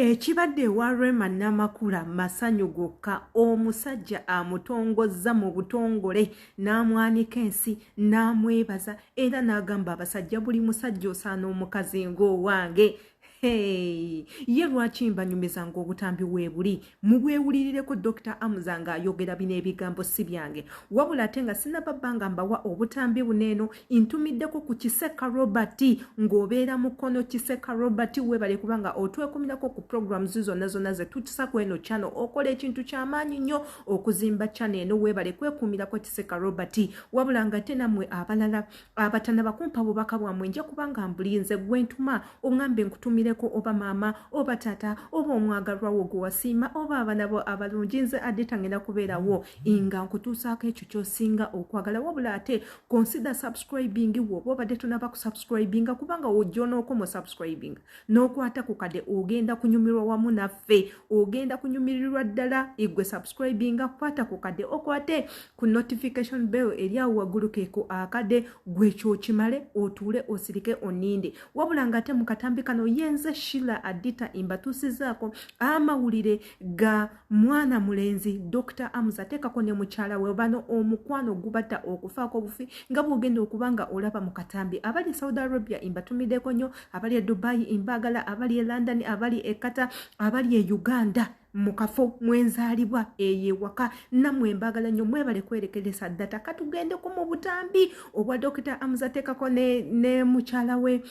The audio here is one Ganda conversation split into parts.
Ekibadde wa Rema Namakula masanyu gokka omusajja amutongozza mu butongole n'amwanika ensi n'amwebaza era n'agamba abasajja buli musajja osaana omukazi ng'owange. Hey, ye lwaki mbanyumiza ng'obutambi weebuli mubwewulirireko Dr. Hamuza ng'ayogera bino ebigambo si byange wabula ate nga sinnababbanga mbawa obutambi buneeno ntumiddeko ku Kiseka Robert ng'obeera mukono Kiseka Robert weebale kubanga otwekumirako ku programs zonna ze tutisa ku eno channel okola ekintu ky'amaanyi nnyo okuzimba channel eno weebale kwekumirako Kiseka Robert wabula nga ate nammwe abalala abatanaba kumpa bubaka bwammwe nja kubanga mbulinze gwentuma oŋŋambe nkutumire ko oba mama oba tata oba omwagalwawo gwe wasiima oba abaana bo abalungi nze adde tangenda kubeerawo nga nkutuusaako ekyo ky'osinga okwagala wabula ate consider subscribing woba obadde tonaba ku subscribinga kubanga ojja onookoma subscribing n'okwata ku kade ogenda kunyumirwa wamu naffe ogenda kunyumirirwa ddala igwe subscribinga kwata ku kade okwate ku notification bell eri awo waggulu keeko akade gwe kyokimale otuule osirike oninde wabula nga ate mu katambi kano yenze Shila Adita imbatusizaako amawulire ga mwana mulenzi Dr. Hamuza tekako ne mukyala we bano omukwano gubata okufaako obufi nga bwogenda okubanga olaba mu katambi abali Saudi Arabia imbatumiddeko nnyo abali e Dubai imbagala abali e London abali e Qatar abali e Uganda mukafo mwenzalibwa eyewaka namwe mbagala nnyo mwebale kwerekereza ddata katugendeko mu butambi obwa Dr. Hamuza tekako ne mukyala we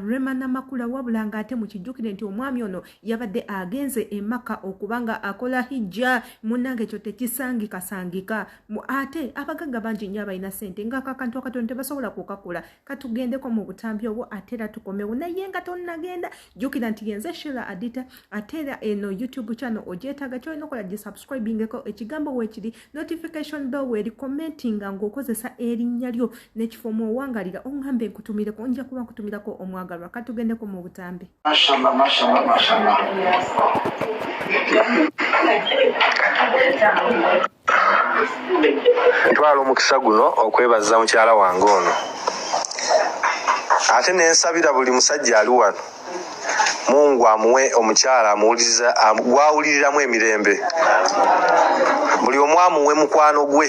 Rema Namakula wabula nga ate mukijjukire nti omwami ono yabadde agenze emaka okubanga akola hijja munnange ekyo tekisangikasangika ate abagagga bangi nnyo abalina ssente ng'akakantu akatono tebasobola kukakola katugendeko mu butambi obwo ate era tukomewo naye nga tonnagenda jjukira nti yenze Shila Adita ate era eno YouTube channel ojeetaga kyolina okola gye subscribingeko ekigambo weekiri notification bell weeri commentinga ng'okozesa erinnya lyo n'ekifo mw'owangalira oŋŋambe nkutumireko nja kuba nkutumirako omwagalwa katugendeko mu butambi. Ntwala omukisa guno okwebaza mukyala wange ono ate nensabira buli musajja ali wano Mungu amuwe omukyala gwawuliriramu emirembe buli omu amuwe mukwano gwe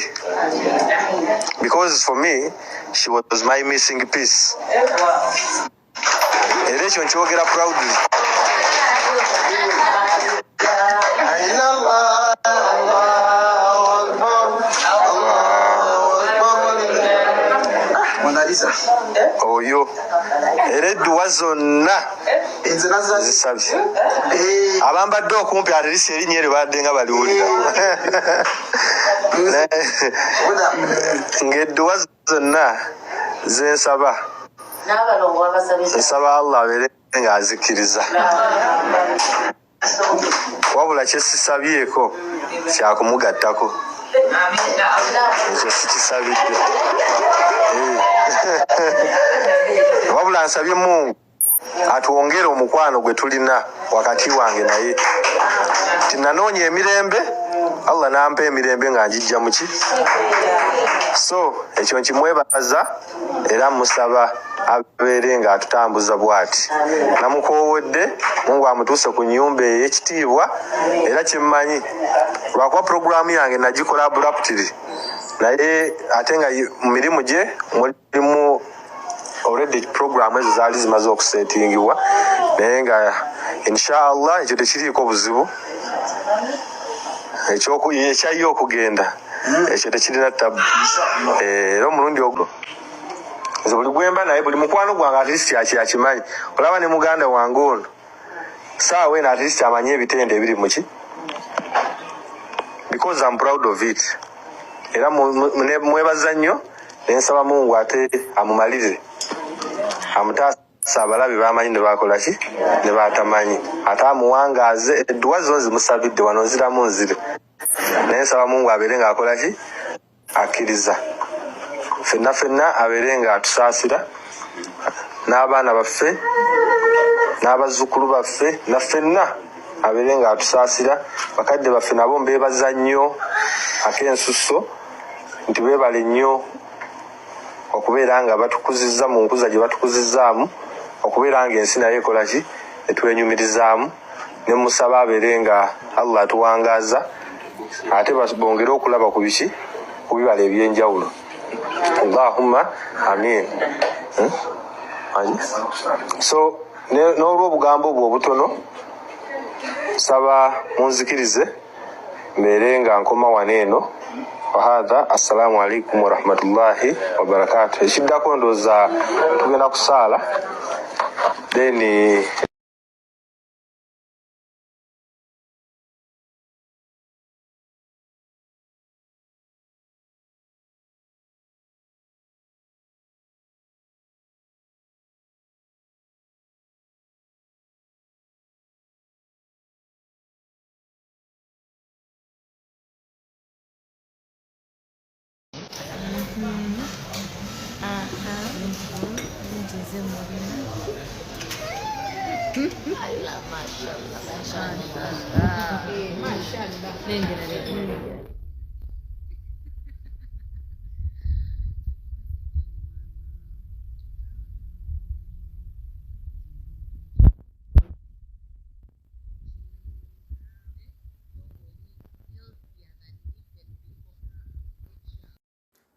because for me she was my missing piece era ekyo nkyogera proudly. Oyo era edduwa zonna zisabye abambadde okumpi ate lisi erinnya eryo badde nga baliwulira ng'edduwa zonna zensaba nsaba Allah abeere ng'azikiriza wabula kyesisabyeko kyakumugattako ekyo sikisabidde wabula nsabye Mungu atuwongere omukwano gwe tulina wakati wange naye tinanoonya emirembe Allah nampa emirembe nga njijja muki so ekyo nkimwebaza era musaba abeere nga atutambuza bw'ati namukoowedde Mungu amutuuse ku nnyumba ey'ekitiibwa era kyemmanyi lwakuba programu yange nagikola abruptly naye ate nga mu mirimu gye mulimu already program ezo zaali zimaze okusetingibwa naye nga inshallah ekyo tekiriiko buzibu ekyaye okugenda ekyo tekirina tabu era omulundi ogwo nze buli gwemba naye buli mukwano gwange atlist yakimanyi olaba ne muganda wange ono saawa eno atlist amanyi ebitende ebiri muki because I'm proud of it era mwebaza nnyo nensaba Mungu ate amumalire amutaasa abalabi bamanyi ne bakola ki ne batamanyi ate amuwangaaze edduwa zino zimusabidde wano nziramu nzire naye nsaba Mungu abeere ng'akola ki akkiriza ffenna abeere ng'atusaasira n'abaana baffe n'abazzukulu baffe naffenna abeere ng'atusaasira bakadde baffe nabo mbeebaza nnyo ak'ensusso nti beebale nnyo okubeera nga batukuzizza mu nkuza gye batukuzizaamu okubeera nga ensi nayo ekola ki etwenyumirizaamu ne musaba aberenga Allah atuwangaza ate bongere okulaba ku biki ku bibala ebyenjawulo. Allahumma amin. So n'olw'obugambo bwo obutono saba munzikirize mberenga nkoma waneeno wahadha. Assalamu alaikum warahmatullahi wabarakatuh. Ekiddako ndooza tugenda kusaala then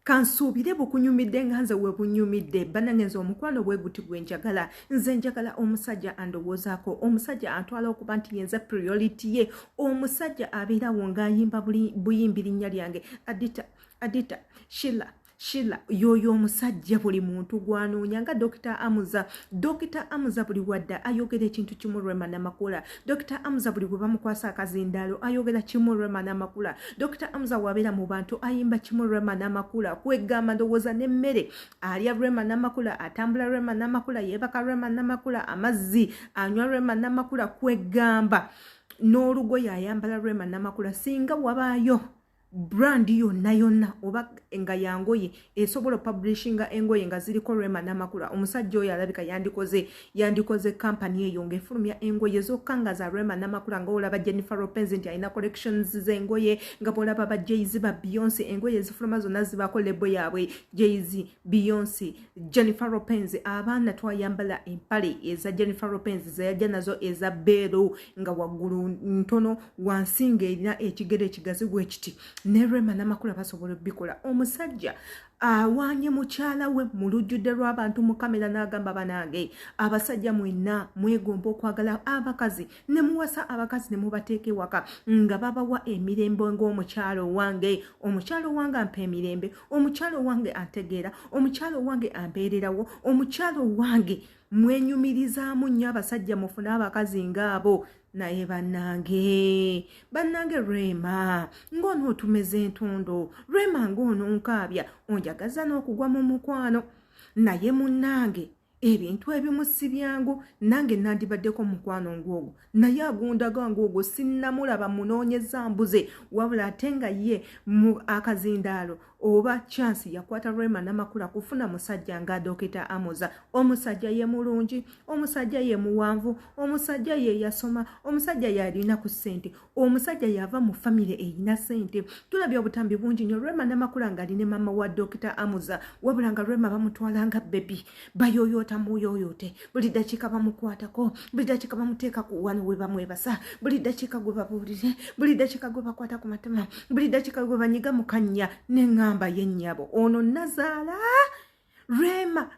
kansuubire bukunyumidde nga nze we bunyumidde. Banange nze omukwano bwe guti gwe njagala. Nze njagala omusajja andowoozaako, omusajja antwala okuba nti yenza priority ye, omusajja abeerawo ng'ayimba buyimbi linnya lyange Adita Shila yoyo omusajja buli muntu gwanoonya nga Dr. Hamuza. Dr. Hamuza buli wadda ayogera ekintu kimu Rema Namakula. Dr. Hamuza buli gwe bamukwasa akazindaalo ayogera kimu Rema Namakula. Dr. Hamuza wabeera mu bantu ayimba kimu Rema Namakula. Kwegamba ndowooza n'emmere alya Rema Namakula, atambula Rema Namakula, yeebaka Rema Namakula, amazzi anywa Rema Namakula. Kwegamba n'olugoye ayambala Rema Namakula. Singa wabaayo brand yonna oba nga yangoye esobola publishinga engoye nga ziriko Rema Namakula, omusajja oyo alabika yandikoze company eyo ng'efulumya engoye zokka nga za Rema Namakula, nga olaba Jennifer Lopez nti alina collections z'engoye, nga bolaba ba Jay-Z ba Beyonce engoye zifuluma zonna zibaako lebo yaabwe Jay-Z, Beyonce, Jennifer Lopez. Abaana twayambala empale eza Jennifer Lopez zeyajja nazo eza beero nga waggulu ntono wansi ng'erina ekigere ekigazi bwe kiti. Ne Rema Namakula basobola bikola. Omusajja awaanye mukyala we mu lujjudde lw'abantu mu kamera n'agamba Banange, abasajja mwenna mwegomba okwagala abakazi ne muwasa abakazi ne mubateeka ewaka nga babawa emirembe ng'omukyalo wange. Omukyalo wange ampa emirembe, omukyalo wange antegeera, omukyalo wange ambeererawo, omukyalo wange mwenyumirizaamu nnyo abasajja mufune abakazi ng'abo. Naye Banange Rema ng'onootumeza entondo, Rema ng'ononkaabya onjagaza n'okugwa mu mukwano. Naye munnange ebintu ebimu si byangu, nange nandibaddeko mukwano ng'ogwo, naye agundaga ng'ogwo sinnamulaba munoonyeza mbuze, wabula ate nga ye mu akazindaalo oba chance yakwata Rema Namakula kufuna musajja nga Dr. Hamuza. Omusajja ye mulungi, omusajja ye muwanvu, omusajja ye yasoma, omusajja yalina ku ssente, omusajja yava mu famire erina ssente. Tulabye obutambi bungi nnyo Rema Namakula ng'aline mama wa Dr. Hamuza, wabula nga Rema bamutwalanga bebi, bayoyoota muyoyoote, buli dakiika bamukwatako, buli dakiika bamuteeka ku wano we bamwebasa, buli dakiika gwe babuulire, buli dakiika gwe bakwata ku matama, buli dakiika gwe banyiga mu kannya n'eŋŋamba y'ennyabo. Ono Nazaala Rema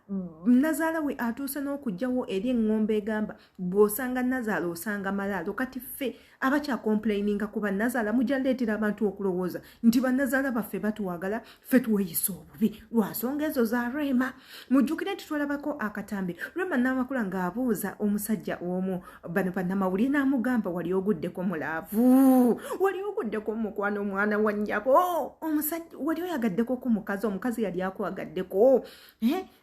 Nazaala we atuuse n'okugjawo eri eŋŋombe egamba bw'osanga Nazaala osanga malaalo. Kati ffe abakyakomplaininga ku Bannazaala mujja leetera abantu okulowooza nti Bannazaala baffe batuwagala, ffe tuweyisa obubi lwa nsonga ezo za Rema. Mujjukire nti twalabako akatambi Rema Namakula ng'abuuza omusajja omu bano bannamawulire n'amugamba wali oguddeko mulaavu, wali oguddeko mukwano omwana wa nnyabo, omusajja wali oyagaddeko ku mukazi, omukazi yali akwagaddeko.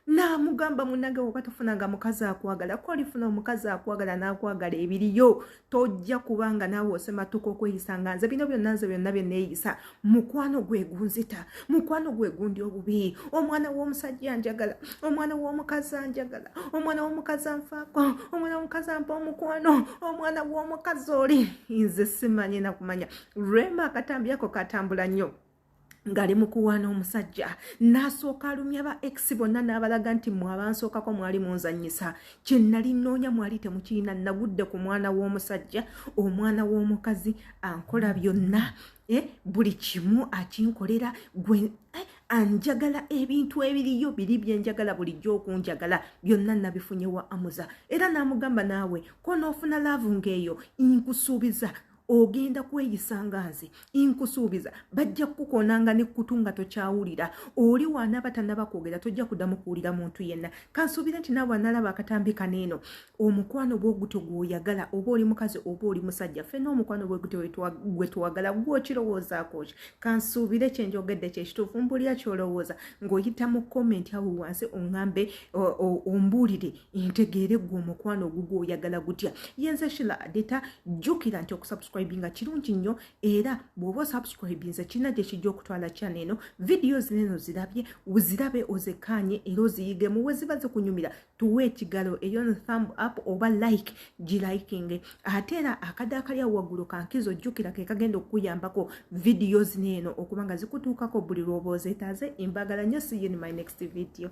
N'amugamba munnange wokatofunanga mukazi akwagala, ko olifuna omukazi akwagala n'akwagala ebiriyo, tojja kubanga naawe osematuka okweyisa nga nze bino byonna bye neeyisa. Mukwano gwe gunzita, mukwano gwe gundi obubi. Omwana w'omusajja anjagala, omwana w'omukazi anjagala, omwana w'omukazi anfaako, omwana w'omukazi ampa omukwano, omwana w'omukazi oli nze simanyi na kumanya. Rema akatambi ako katambula nnyo. ngali mukuwaana omusajja n'asooka alumya ba ex bonna n'abalaga nti mwe abansookako mwali munzanyisa kye nali nnoonya mwali temukiina nagudde ku mwana w'omusajja omwana w'omukazi ankola byonna buli kimu akinkolera gwe anjagala ebintu ebiriyo biri byenjagala bulijjo okunjagala byonna nabifunye wa Hamuza era n'amugamba naawe konoofuna laavu ng'eyo nkusuubiza ogenda kweyisanga nze inkusuubiza bajja kukukonanga ne kutunga tokyawulira oli wanaba tanaba kwogera tojja kuddamu kuwulira muntu yenna kansuubira nti naawe analaba akatambi kaneeno omukwano gw'ogutyo gw'oyagala oba oli mukazi oba oli musajja ffenna omukwano gw'ogutyo gwe tuwagala gw'okirowoozaako ki kansuubire kyenjogedde kyekituufu mbulira kyolowooza ng'oyita mu komenti awo wansi oŋŋambe ombuulire ntegeere gwe omukwano ogwo gw'oyagala gutya yenze Shila Adeta jjukira nti okusubscribe nga kirungi nnyo era bw'oba subscribinze kirina gye kijja okutwala channel eno videos neno zirabe ozekkaanye era oziyigemu we ziba zikunyumira tuwe ekigalo eyo no thumb up oba like gilikinge ate era akadde akali awo waggulu kankizo jjukira ke kagenda okukuyambako videos neno okuba nga zikutuukako buli lw'oba ozeetaaze. Mbagala nnyo, see you in my next video.